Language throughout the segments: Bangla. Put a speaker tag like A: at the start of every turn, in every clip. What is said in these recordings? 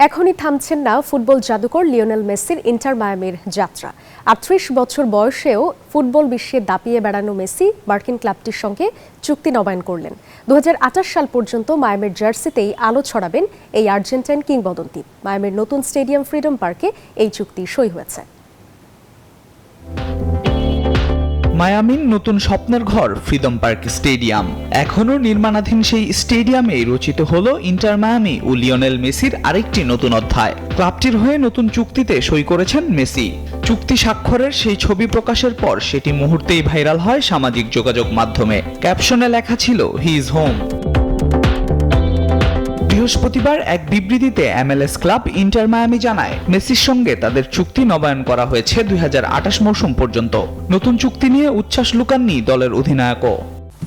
A: এখনই থামছেন না ফুটবল জাদুকর লিওনেল মেসির ইন্টার মায়ামির যাত্রা। ৩৮ বছর বয়সেও ফুটবল বিশ্বে দাপিয়ে বেড়ানো মেসি মার্কিন ক্লাবটির সঙ্গে চুক্তি নবায়ন করলেন। ২০২৮ সাল পর্যন্ত মায়ামির জার্সিতেই আলো ছড়াবেন এই আর্জেন্টাইন কিংবদন্তি। মায়ামির নতুন স্টেডিয়াম ফ্রিডম পার্কে এই চুক্তি সই হয়েছে।
B: মায়ামির নতুন স্বপ্নের ঘর ফ্রিডম পার্ক স্টেডিয়াম। এখনও নির্মাণাধীন সেই স্টেডিয়ামে রচিত হলো ইন্টার মায়ামি ও লিওনেল মেসির আরেকটি নতুন অধ্যায়। ক্লাবটির হয়ে নতুন চুক্তিতে সই করেছেন মেসি। চুক্তি স্বাক্ষরের সেই ছবি প্রকাশের পর সেটি মুহূর্তেই ভাইরাল হয় সামাজিক যোগাযোগ মাধ্যমে। ক্যাপশনে লেখা ছিল হি ইজ হোম। বৃহস্পতিবার এক বিবৃতিতে MLS ক্লাব ইন্টার মায়ামি জানায়, মেসির সঙ্গে তাদের চুক্তি নবায়ন করা হয়েছে ২০২৮ মৌসুম পর্যন্ত। নতুন চুক্তি নিয়ে উচ্ছ্বাস লুকাননি দলের অধিনায়কও।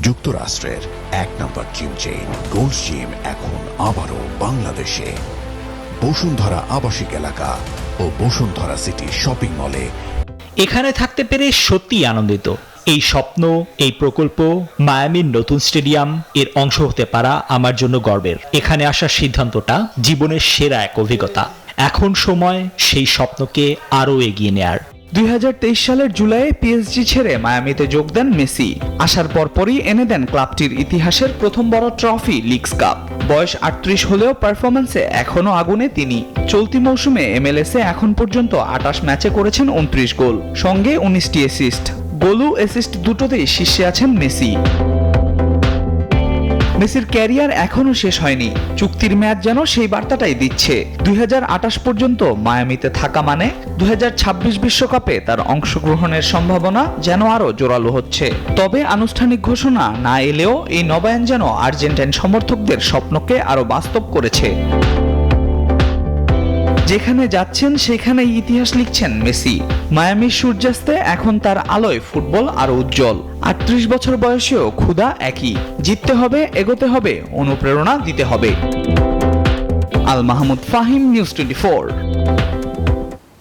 C: যুক্তরাষ্ট্রের এক নম্বর জিম চেইন গোল্ডস জিম এখন আবারও বাংলাদেশে। বসুন্ধরা আবাসিক এলাকা ও বসুন্ধরা সিটি শপিং মলে
D: এখানে থাকতে পেরে সত্যি আনন্দিত। এই স্বপ্ন, এই প্রকল্প, মায়ামির নতুন স্টেডিয়াম এর অংশ হতে পারা আমার জন্য গর্বের। এখানে আসার সিদ্ধান্তটা জীবনের সেরা এক অভিজ্ঞতা। এখন সময় সেই স্বপ্নকে আরও এগিয়ে নেয়ার।
B: ২০২৩ সালের জুলাইয়ে পিএসজি ছেড়ে মায়ামিতে যোগ দেন মেসি। আসার পরপরই এনে দেন ক্লাবটির ইতিহাসের প্রথম বড় ট্রফি লিগস কাপ। বয়স ৩৮ হলেও পারফরম্যান্সে এখনও আগুনে তিনি। চলতি মৌসুমে MLS-এ এখন পর্যন্ত ২৮ ম্যাচে করেছেন ২৯ গোল, সঙ্গে ১৯টি অ্যাসিস্ট। গোল ও অ্যাসিস্ট দুটোতেই শীর্ষে আছেন মেসি। মেসির ক্যারিয়ার এখনও শেষ হয়নি। চুক্তির মেয়াদ যেন সেই বার্তাটাই দিচ্ছে। ২০২৮ পর্যন্ত মায়ামিতে থাকা মানে ২০২৬ বিশ্বকাপে তার অংশগ্রহণের সম্ভাবনা যেন আরও জোরালো হচ্ছে। তবে আনুষ্ঠানিক ঘোষণা না এলেও এই নবায়ন যেন আর্জেন্টাইন সমর্থকদের স্বপ্নকে আরও বাস্তব করেছে। যেখানে যাচ্ছেন সেখানেই ইতিহাস লিখছেন মেসি। মায়ামির সূর্যাস্তে এখন তার আলোয় ফুটবল আরো উজ্জ্বল। ৩৮ বছর বয়সেও ক্ষুধা একই, জিততে হবে, এগোতে হবে, অনুপ্রেরণা দিতে হবে। আল মাহমুদ ফাহিম, নিউজ 24।